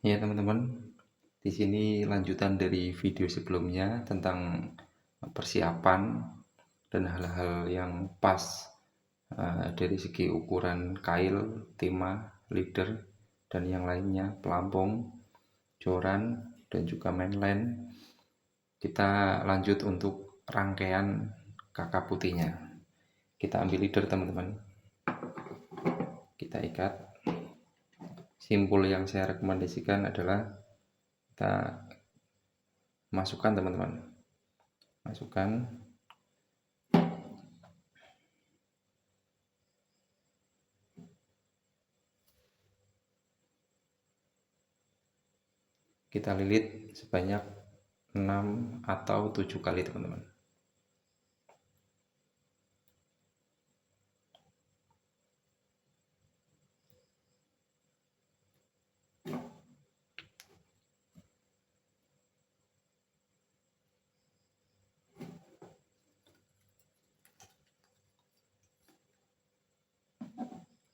Ya teman-teman, di sini lanjutan dari video sebelumnya tentang persiapan dan hal-hal yang pas dari segi ukuran kail, timah, leader, dan yang lainnya, pelampung, joran, dan juga mainline. Kita lanjut untuk rangkaian kakak putihnya. Kita ambil leader teman-teman, kita ikat. Simpul yang saya rekomendasikan adalah kita masukkan teman-teman, masukkan kita lilit sebanyak 6 atau 7 kali teman-teman.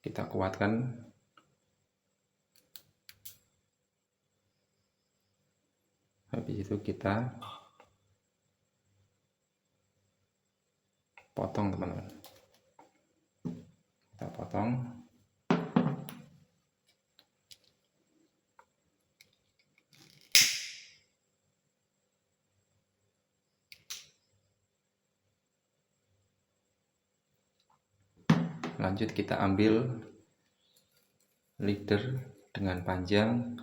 Kita kuatkan. Habis itu kita potong teman-teman. Kita potong. Lanjut kita ambil leader dengan panjang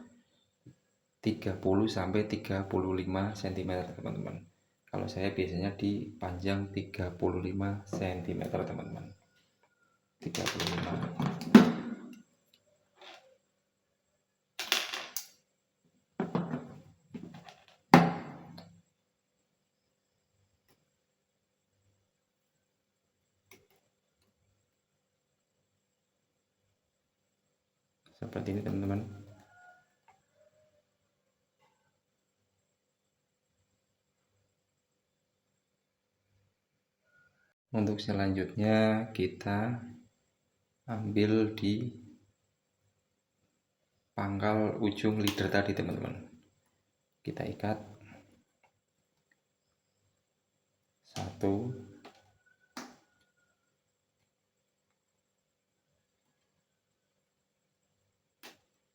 30 sampai 35 cm teman-teman. Kalau saya biasanya di panjang 35 cm teman-teman. 35. Seperti ini teman-teman. Untuk selanjutnya kita ambil di pangkal ujung leader tadi teman-teman. Kita ikat 1,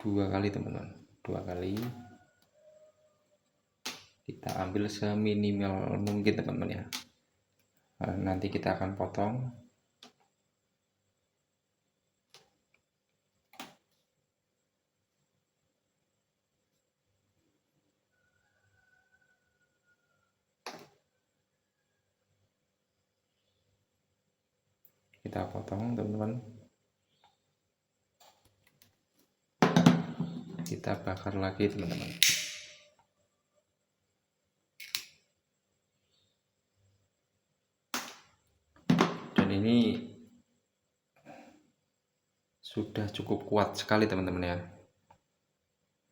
2 kali teman-teman, 2 kali. Kita ambil seminimal mungkin teman-teman ya. Nanti kita akan potong. Kita potong teman-teman. Kita bakar lagi teman-teman. Dan ini sudah cukup kuat sekali teman-teman ya,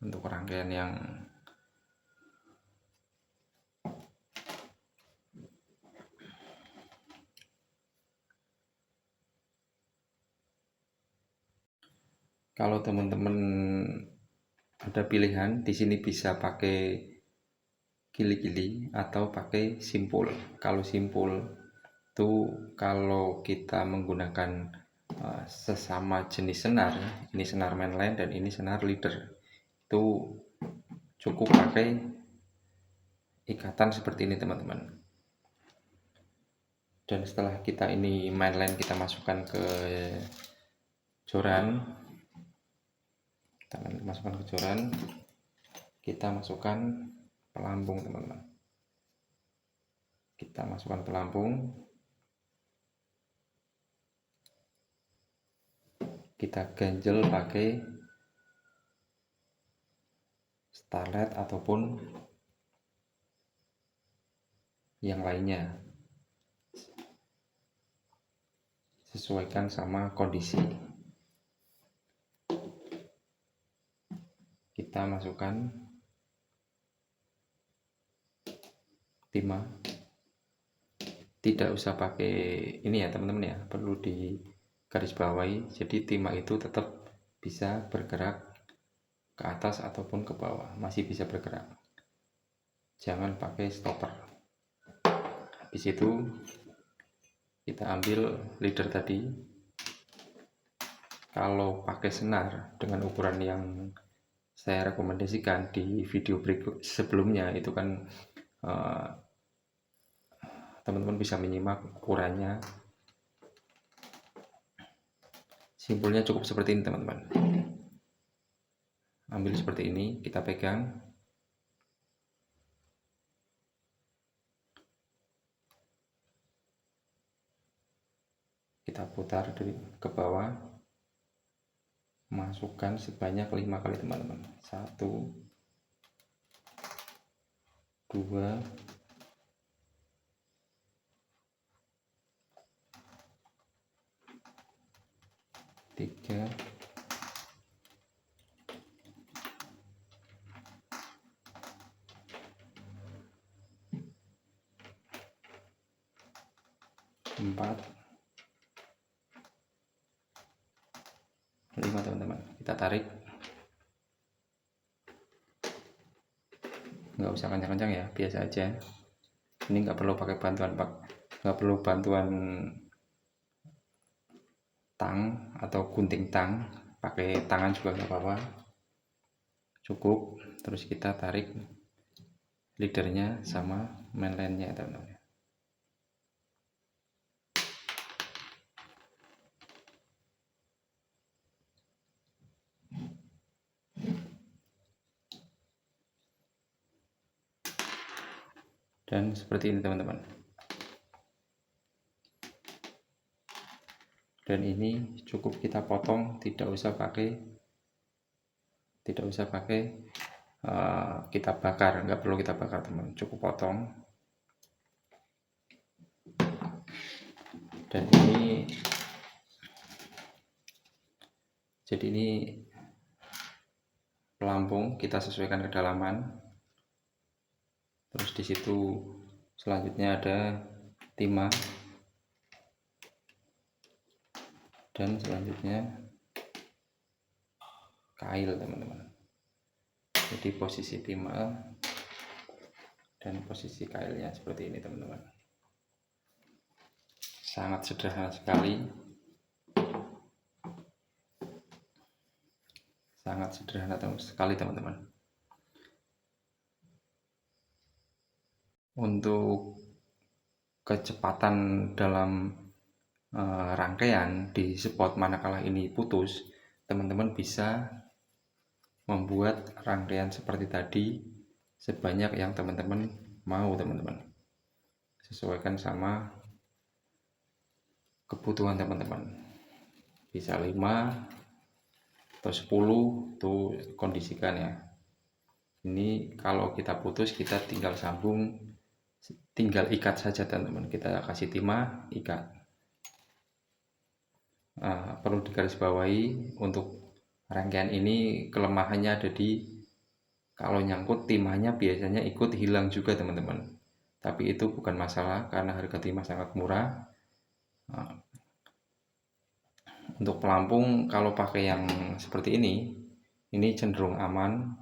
untuk rangkaian yang kalau teman-teman ada pilihan di sini bisa pakai gili-gili atau pakai simpul. Kalau simpul itu kalau kita menggunakan sesama jenis senar, ini senar mainline dan ini senar leader, itu cukup pakai ikatan seperti ini teman-teman. Dan setelah kita ini mainline kita masukkan ke joran, kita masukkan ke joran, kita masukkan pelampung teman-teman. Kita masukkan pelampung, kita ganjel pakai starlet ataupun yang lainnya, sesuaikan sama kondisi. Kita masukkan timah, tidak usah pakai ini ya teman-teman ya, perlu di garis bawahi. Jadi timah itu tetap bisa bergerak ke atas ataupun ke bawah, masih bisa bergerak. Jangan pakai stopper. Habis itu kita ambil leader tadi. Kalau pakai senar dengan ukuran yang saya rekomendasikan di video berikut sebelumnya, itu kan teman-teman bisa menyimak ukurannya. Simpulnya cukup seperti ini teman-teman. Ambil seperti ini, kita pegang. Kita putar dari ke bawah. Masukkan sebanyak 5 kali teman-teman. 1, 2, 3, 4, 5 teman-teman. Kita tarik. Nggak usah kencang-kencang ya, biasa aja. Ini nggak perlu pakai bantuan tang atau gunting tang, pakai tangan juga nggak apa-apa, cukup. Terus kita tarik leadernya sama mainline-nya teman-teman. Dan seperti ini teman-teman. Dan ini cukup kita potong, tidak usah pakai kita bakar, nggak perlu kita bakar teman, cukup potong. Dan ini jadi ini pelampung, kita sesuaikan kedalaman. Terus di situ selanjutnya ada timah, dan selanjutnya kail teman-teman. Jadi posisi timah dan posisi kailnya seperti ini teman-teman. Sangat sederhana sekali. Sangat sederhana sekali teman-teman. Untuk kecepatan dalam rangkaian di spot manakala ini putus, teman-teman bisa membuat rangkaian seperti tadi sebanyak yang teman-teman mau teman-teman. Sesuaikan sama kebutuhan teman-teman. Bisa 5 atau 10, tuh kondisikan ya. Ini kalau kita putus, kita tinggal sambung, tinggal ikat saja teman-teman. Kita kasih timah, ikat. Perlu digarisbawahi, untuk rangkaian ini kelemahannya ada di kalau nyangkut timahnya biasanya ikut hilang juga teman-teman. Tapi itu bukan masalah karena harga timah sangat murah. Untuk pelampung kalau pakai yang seperti ini cenderung aman.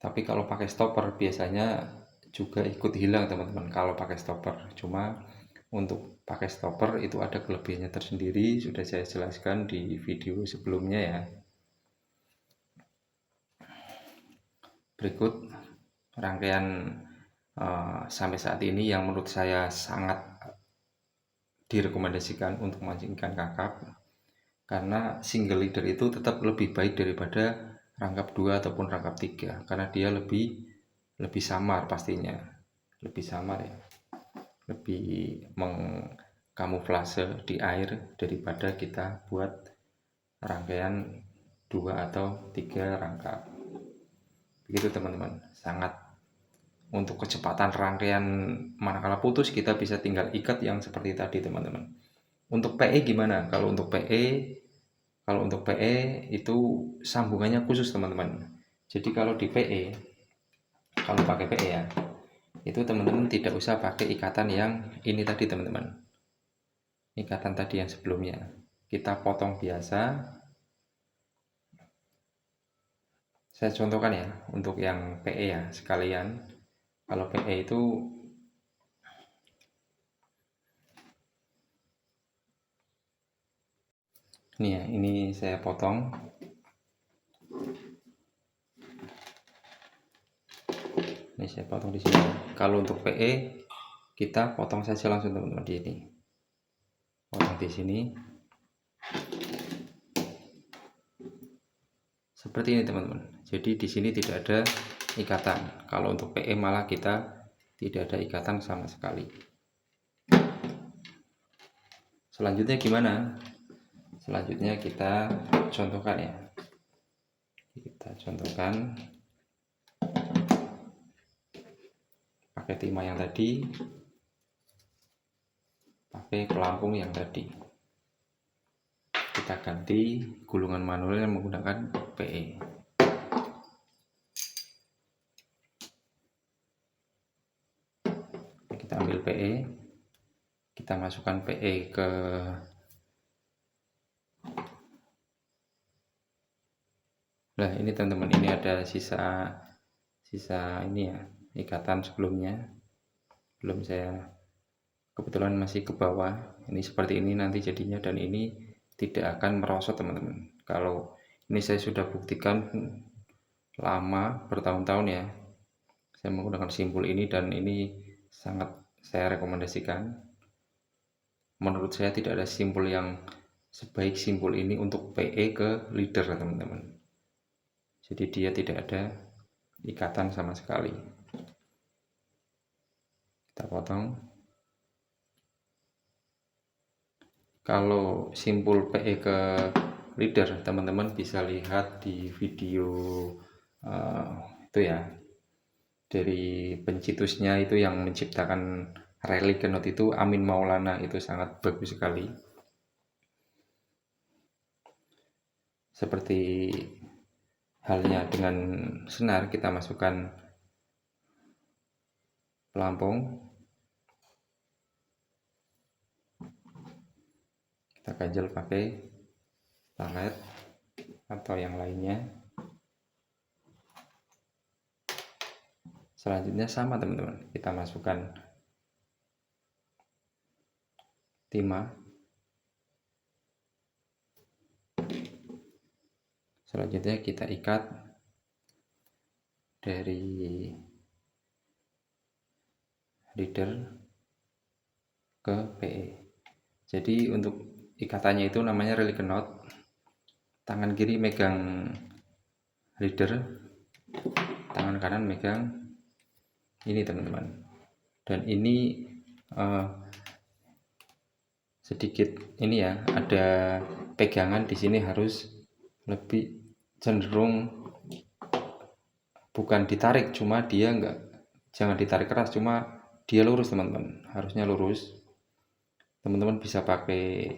Tapi kalau pakai stopper biasanya juga ikut hilang teman-teman kalau pakai stopper. Cuma untuk pakai stopper itu ada kelebihannya tersendiri, sudah saya jelaskan di video sebelumnya ya. Berikut rangkaian sampai saat ini yang menurut saya sangat direkomendasikan untuk mancingkan kakap, karena single leader itu tetap lebih baik daripada rangkap 2 ataupun rangkap 3, karena dia lebih samar pastinya, lebih samar ya, lebih mengkamuflase di air daripada kita buat rangkaian 2 atau 3 rangkap. Begitu teman-teman. Sangat untuk kecepatan rangkaian manakala putus, kita bisa tinggal ikat yang seperti tadi teman-teman. Untuk PE gimana? Kalau untuk PE itu sambungannya khusus teman-teman. Jadi kalau di PE, kalau pakai PE ya, itu teman-teman tidak usah pakai ikatan yang ini tadi teman-teman. Ikatan tadi yang sebelumnya. Kita potong biasa. Saya contohkan ya untuk yang PE ya sekalian. Kalau PE itu ini ya, ini saya potong. Ini saya potong di sini. Kalau untuk PE kita potong saja langsung teman-teman di ini. Potong di sini. Seperti ini teman-teman. Jadi di sini tidak ada ikatan. Kalau untuk PE malah kita tidak ada ikatan sama sekali. Selanjutnya gimana? Selanjutnya kita contohkan ya. Kita contohkan pakai timah yang tadi, pakai pelampung yang tadi. Kita ganti gulungan manual yang menggunakan PE. Kita ambil PE, kita masukkan PE ke nah ini teman-teman, ini ada sisa ini ya, ikatan sebelumnya belum saya, kebetulan masih ke bawah. Ini seperti ini nanti jadinya, dan ini tidak akan merosot teman-teman. Kalau ini saya sudah buktikan lama, bertahun-tahun ya, saya menggunakan simpul ini, dan ini sangat saya rekomendasikan. Menurut saya tidak ada simpul yang sebaik simpul ini untuk PE ke leader teman-teman. Jadi dia tidak ada ikatan sama sekali. Kita potong. Kalau simpul PE ke leader, teman-teman bisa lihat di video itu ya, dari pencetusnya itu yang menciptakan Relikenot itu Amin Maulana, itu sangat bagus sekali. Seperti halnya dengan senar, kita masukkan pelampung, kita ganjel pakai talet atau yang lainnya. Selanjutnya sama teman-teman, kita masukkan timah. Selanjutnya kita ikat dari leader ke PE. Jadi untuk ikatannya itu namanya Relikenot. Tangan kiri megang leader, tangan kanan megang ini teman-teman. Dan ini sedikit ini ya, ada pegangan di sini, harus lebih cenderung bukan ditarik, cuma dia jangan ditarik keras, cuma dia lurus teman-teman, harusnya lurus. Teman-teman bisa pakai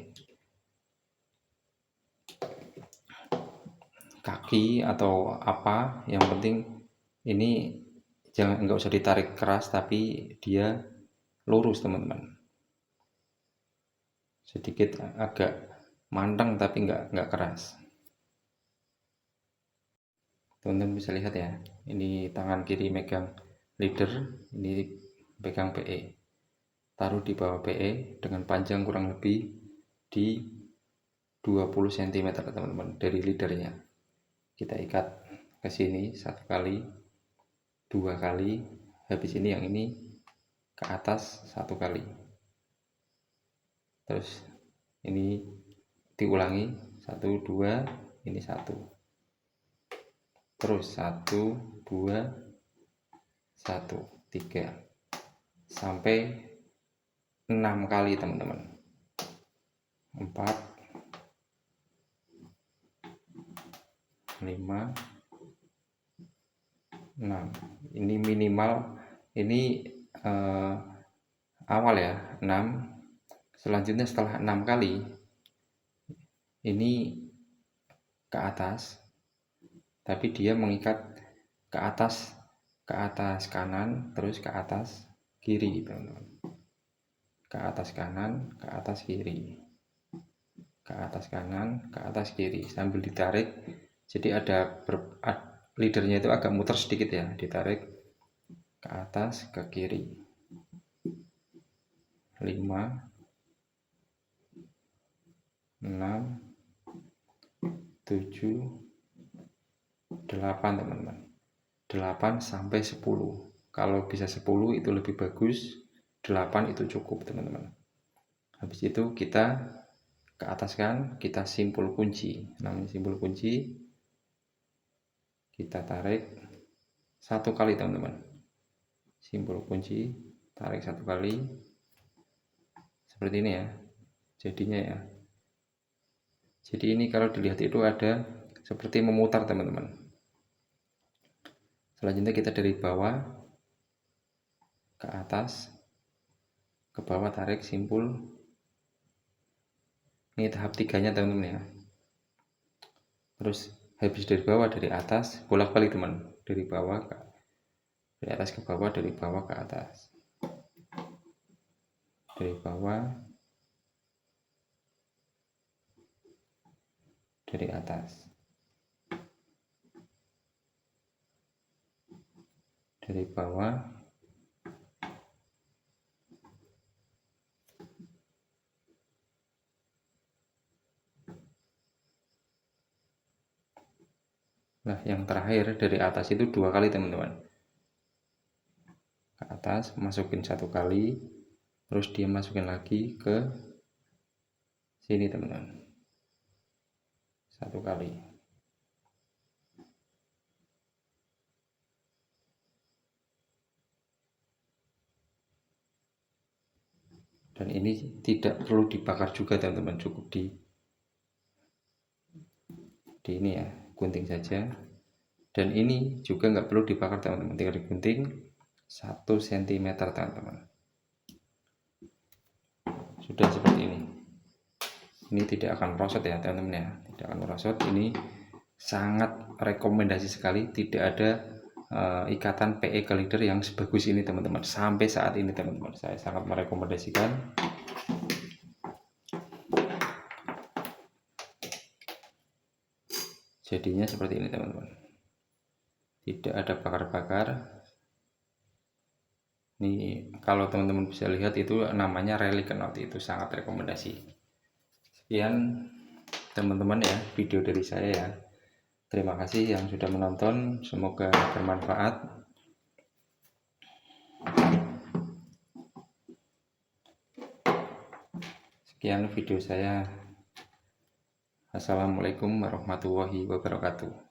kaki atau apa, yang penting ini nggak usah ditarik keras, tapi dia lurus teman-teman. Sedikit agak manteng tapi nggak keras. Teman-teman bisa lihat ya, ini tangan kiri megang leader, ini pegang PE. Taruh di bawah PE dengan panjang kurang lebih di 20 cm teman-teman dari leadernya. Kita ikat ke sini 1 kali, 2 kali, habis ini yang ini ke atas 1 kali. Terus ini diulangi 1, 2, ini 1. Terus 1, 2, 1, 3 sampai 6 kali teman-teman. 4, 5, 6. Ini minimal, ini awal ya, 6. Selanjutnya setelah 6 kali ini ke atas, tapi dia mengikat ke atas kanan, terus ke atas kiri teman-teman. Ke atas kanan, ke atas kiri, ke atas kanan, ke atas kiri, sambil ditarik. Jadi leadernya itu agak muter sedikit ya, ditarik ke atas ke kiri. 5, 6, 7, 8 teman-teman. 8 sampai 10. Kalau bisa 10 itu lebih bagus, 8 itu cukup teman-teman. Habis itu kita ke atas kan, kita simpul kunci. Namanya simpul kunci, kita tarik 1 kali teman-teman. Simpul kunci, tarik 1 kali. Seperti ini ya, jadinya ya. Jadi ini kalau dilihat itu ada seperti memutar teman-teman. Selanjutnya kita dari bawah ke atas, ke bawah tarik simpul. Ini tahap 3-nya teman-teman ya. Terus habis dari bawah, dari atas, bolak-balik teman, dari bawah ke dari atas ke bawah, dari bawah ke atas, dari bawah, dari atas, dari bawah, nah yang terakhir dari atas itu 2 kali teman-teman. Ke atas masukin 1 kali, terus dia masukin lagi ke sini teman-teman, 1 kali. Dan ini tidak perlu dibakar juga teman-teman, cukup di ini ya, gunting saja. Dan ini juga nggak perlu dibakar teman-teman, tinggal digunting 1 cm teman-teman. Sudah seperti ini. Ini tidak akan merosot ya teman-teman ya, tidak akan merosot. Ini sangat rekomendasi sekali, tidak ada ikatan PE ke leader yang sebagus ini teman-teman. Sampai saat ini teman-teman, saya sangat merekomendasikan. Jadinya seperti ini teman-teman, tidak ada bakar-bakar. Ini kalau teman-teman bisa lihat itu namanya relic knot, itu sangat rekomendasi. Sekian teman-teman ya video dari saya ya. Terima kasih yang sudah menonton, semoga bermanfaat. Sekian video saya. Assalamualaikum warahmatullahi wabarakatuh.